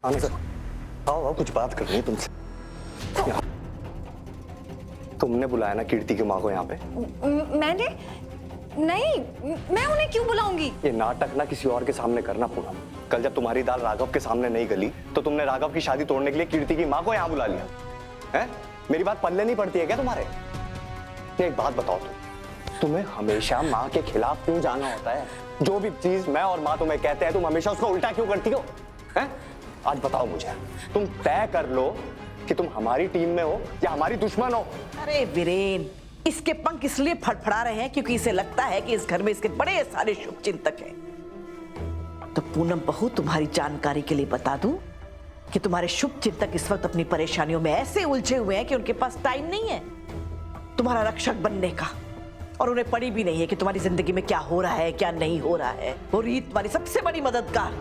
आने सर, आओ आओ, कुछ बात करनी है तुमसे। तुमने बुलाया ना कीर्ति की माँ को यहाँ पे? मैंने नहीं, मैं उन्हें क्यों बुलाऊंगी? ये नाटक ना किसी और के सामने करना पूनम। कल जब तुम्हारी दाल राघव के सामने नहीं गली तो तुमने राघव की शादी तोड़ने के लिए कीर्ति की माँ को यहाँ बुला लिया है? मेरी बात पल्ले नहीं पड़ती है क्या तुम्हारे? एक बात बताओ तुम्हें हमेशा माँ के खिलाफ क्यों जाना होता है? जो भी चीज मैं और माँ तुम्हें कहते हैं तुम हमेशा उसको उल्टा क्यों करती हो? हैं? आज बताओ मुझे, तुम तय कर लो कि तुम हमारी टीम में हो या हमारी दुश्मन हो। अरे वीरेन, इसके पंख इसलिए फड़फड़ा रहे हैं क्योंकि इसे लगता है कि इस घर में इसके बड़े सारे शुभ चिंतक हैं। तो पूनम बहू, तुम्हारी जानकारी के लिए बता दूं कि तुम्हारे शुभ चिंतक इस वक्त अपनी परेशानियों में ऐसे उलझे हुए हैं कि उनके पास टाइम नहीं है तुम्हारा रक्षक बनने का, और उन्हें पड़ी भी नहीं है कि तुम्हारी जिंदगी में क्या हो रहा है क्या नहीं हो रहा है। वो रीत तुम्हारी सबसे बड़ी मददगार,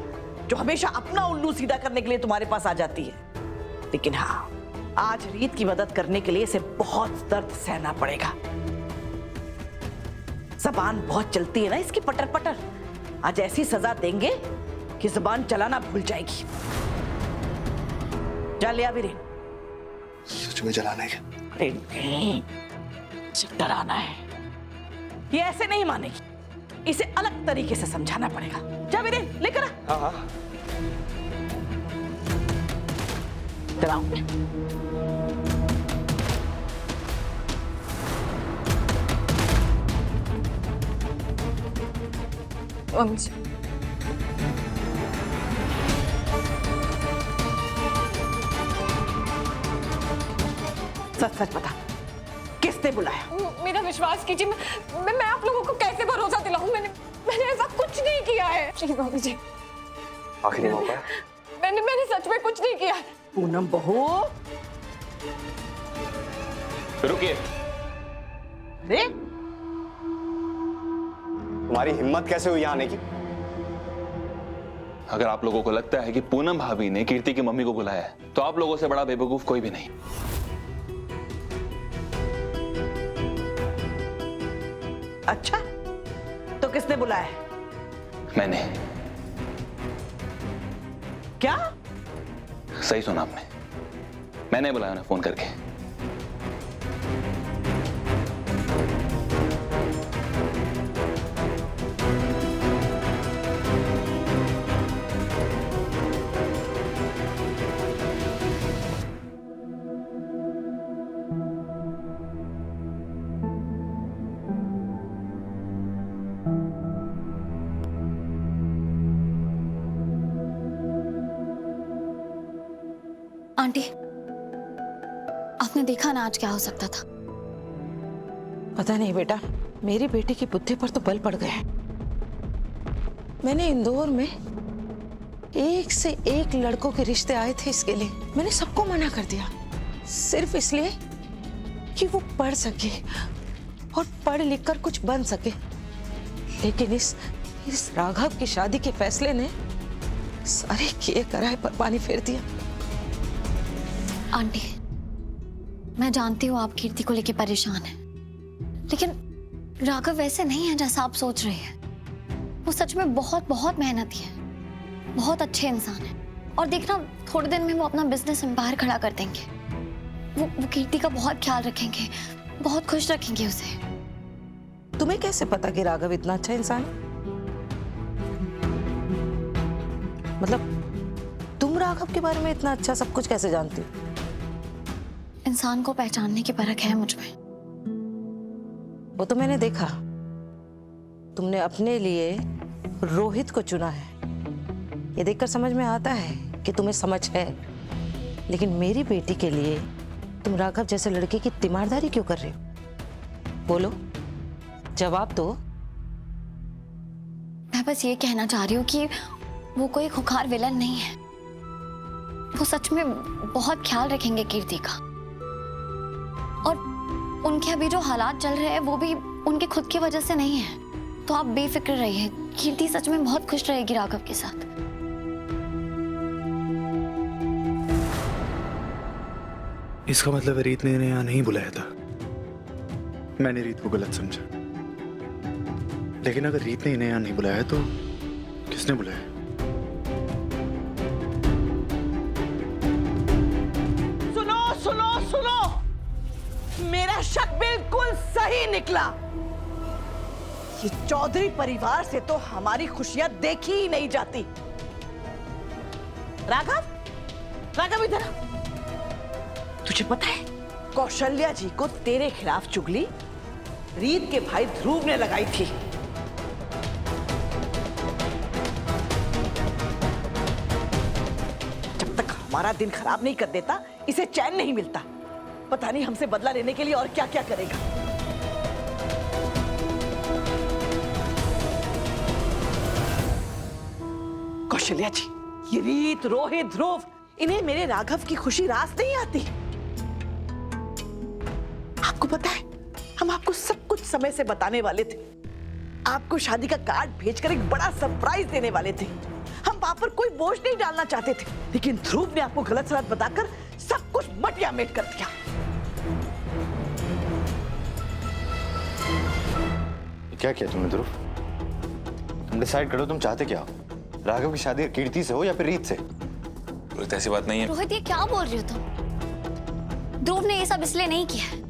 जो हमेशा अपना उल्लू सीधा करने के लिए तुम्हारे पास आ जाती है। लेकिन हाँ, आज रीत की मदद करने के लिए इसे बहुत दर्द सहना पड़ेगा। जबान बहुत चलती है ना इसकी, पटर पटर। आज ऐसी सजा देंगे कि जबान चलाना भूल जाएगी। जा लिया वीरेन? सच में जलाने के? अरे नहीं, इसे डराना है। ये ऐसे नहीं मानेगी, इसे अलग तरीके से समझाना पड़ेगा। जा वीरेन, लेकर आ। हाँ हाँ। डराओ। मम्मी जी, सच सच बता, किसने बुलाया? मेरा विश्वास कीजिए, मैं आप लोगों को कैसे भरोसा दिलाऊं? मैंने ऐसा कुछ नहीं किया है। प्लीज मम्मी जी, आखिरी मौका है। मैंने सच में कुछ नहीं किया है। पूनम बहू, रुकिए। अरे तुम्हारी हिम्मत कैसे हुई आने की? अगर आप लोगों को लगता है कि पूनम भाभी ने कीर्ति की मम्मी को बुलाया है तो आप लोगों से बड़ा बेवकूफ कोई भी नहीं। अच्छा, तो किसने बुलाया है? मैंने। क्या? सही सुना आपने, मैंने बुलाया उन्हें फोन करके। आंटी, आपने देखा ना आज क्या हो सकता था? पता नहीं बेटा, मेरी बेटी की बुद्धि पर तो बल पड़ गए। मैंने इंदौर में एक से एक लड़कों के रिश्ते आए थे, इसके लिए मैंने सबको मना कर दिया, सिर्फ इसलिए कि वो पढ़ सके और पढ़ लिख कर कुछ बन सके। लेकिन इस राघव की शादी के फैसले ने सारे किए कराए पर पानी फेर दिया। आंटी, मैं जानती हूँ आप कीर्ति को लेकर परेशान हैं, लेकिन राघव वैसे नहीं है जैसा आप सोच रहे हैं। वो सच में बहुत बहुत मेहनती है, बहुत अच्छे इंसान है, और देखना थोड़े दिन में वो अपना बिजनेस एम्पायर खड़ा कर देंगे। वो कीर्ति का बहुत ख्याल रखेंगे, बहुत खुश रखेंगे उसे। तुम्हें कैसे पता कि राघव इतना अच्छा इंसान है? मतलब तुम राघव के बारे में इतना अच्छा सब कुछ कैसे जानती हो? इंसान को पहचानने की परख है मुझ में। वो तो मैंने देखा, तुमने अपने लिए रोहित को चुना है। ये देखकर समझ में आता है कि तुम्हें समझ है, लेकिन मेरी बेटी के लिए तुम राघव जैसे लड़के की तीमारदारी क्यों कर रहे हो? बोलो, जवाब दो। मैं बस ये कहना चाह रही हूँ कि वो कोई खुखार विलन नहीं है। वो सच में बहुत ख्याल रखेंगे कीर्ति का, और उनके अभी जो हालात चल रहे हैं वो भी उनके खुद की वजह से नहीं है। तो आप बेफिक्र रहिए, कीर्ति सच में बहुत खुश रहेगी राघव के साथ। इसका मतलब रीत ने इन्हें यहाँ नहीं बुलाया था। मैंने रीत को गलत समझा, लेकिन अगर रीत ने इन्हें यहाँ नहीं बुलाया तो किसने बुलाया? निकला। ये चौधरी परिवार से तो हमारी खुशियां देखी ही नहीं जाती। राघव, राघव इधर आ। तुझे पता है कौशल्या जी को तेरे खिलाफ चुगली रीत के भाई ध्रुव ने लगाई थी। जब तक हमारा दिन खराब नहीं कर देता इसे चैन नहीं मिलता। पता नहीं हमसे बदला लेने के लिए और क्या क्या करेगा। कौशल्या जी, ये रीत, रोहित, ध्रुव, इन्हें मेरे राघव की खुशी रास नहीं आती। आपको पता है हम आपको सब कुछ समय से बताने वाले थे। आपको शादी का कार्ड भेजकर एक बड़ा सरप्राइज देने वाले थे। हम आप पर कोई बोझ नहीं डालना चाहते थे, लेकिन ध्रुव ने आपको गलत सलत बताकर सब कुछ मटिया मेट कर दिया। क्या किया तुमने ध्रुव? तुम डिसाइड करो तुम चाहते क्या हो? राघव की शादी कीर्ति से हो या फिर रीत से? रोहित ऐसी बात नहीं है। रोहित, ये क्या बोल रहे हो तुम? ध्रुव ने ये सब इसलिए नहीं किया।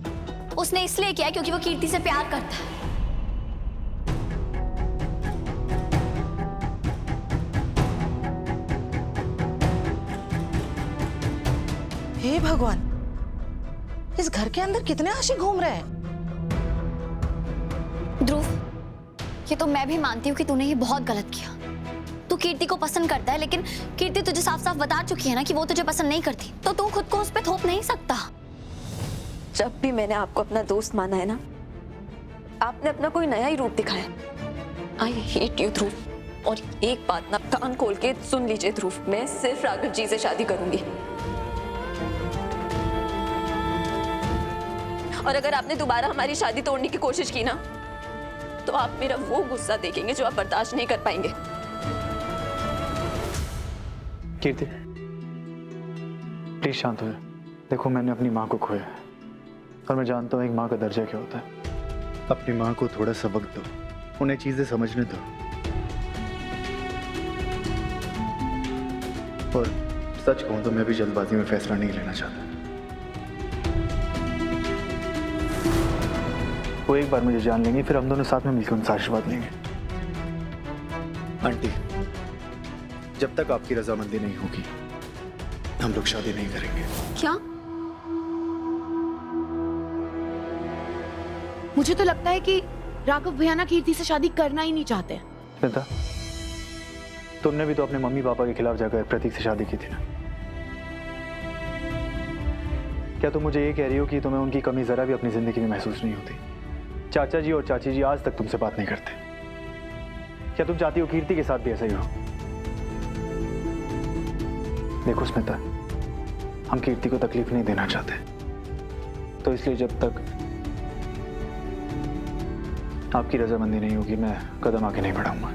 उसने इसलिए किया क्योंकि वो कीर्ति से प्यार करता है। हे भगवान, इस घर के अंदर कितने आशिक घूम रहे हैं। ध्रुव, ये तो मैं भी मानती हूँ कि तूने ये बहुत गलत किया। तू कीर्ति को पसंद करता है, लेकिन कीर्ति तुझे साफ साफ बता चुकी है ना कि वो तुझे पसंद नहीं करती, तो तू खुद को उस पर थोप नहीं सकता। जब भी मैंने आपको अपना दोस्त माना है ना, आपने अपना कोई नया ही रूप दिखाया। आई हेट यू ध्रुव। और एक बात ना कान खोल के सुन लीजिए ध्रुव, मैं सिर्फ राघव जी से शादी करूंगी। और अगर आपने दोबारा हमारी शादी तोड़ने की कोशिश की ना, तो आप मेरा वो गुस्सा देखेंगे जो आप बर्दाश्त नहीं कर पाएंगे। कीर्ति, प्लीज शांत हो जाओ। देखो, मैंने अपनी माँ को खोया है और मैं जानता हूँ एक माँ का दर्जा क्या होता है। अपनी माँ को थोड़ा सा वक्त दो, उन्हें चीजें समझने दो। और सच कहूँ तो मैं भी जल्दबाजी में फैसला नहीं लेना चाहता। वो एक बार मुझे जान लेंगे, फिर हम दोनों साथ में मिलकर उनसे आशीर्वाद लेंगे। आंटी, जब तक आपकी रजामंदी नहीं होगी हम लोग शादी नहीं करेंगे। क्या? मुझे तो लगता है कि राघव भैया ना कीर्ति से शादी करना ही नहीं चाहते। स्मिता, तुमने भी तो अपने मम्मी पापा के खिलाफ जाकर प्रतीक से शादी की थी ना? क्या तुम मुझे ये कह रही हो कि तुम्हें उनकी कमी जरा भी अपनी जिंदगी में महसूस नहीं होती? चाचा जी और चाची जी आज तक तुमसे बात नहीं करते। क्या तुम चाहती हो कीर्ति के साथ भी ऐसा ही हो? देखो स्मिता, हम कीर्ति को तकलीफ नहीं देना चाहते, तो इसलिए जब तक आपकी रजामंदी नहीं होगी मैं कदम आगे नहीं बढ़ाऊंगा।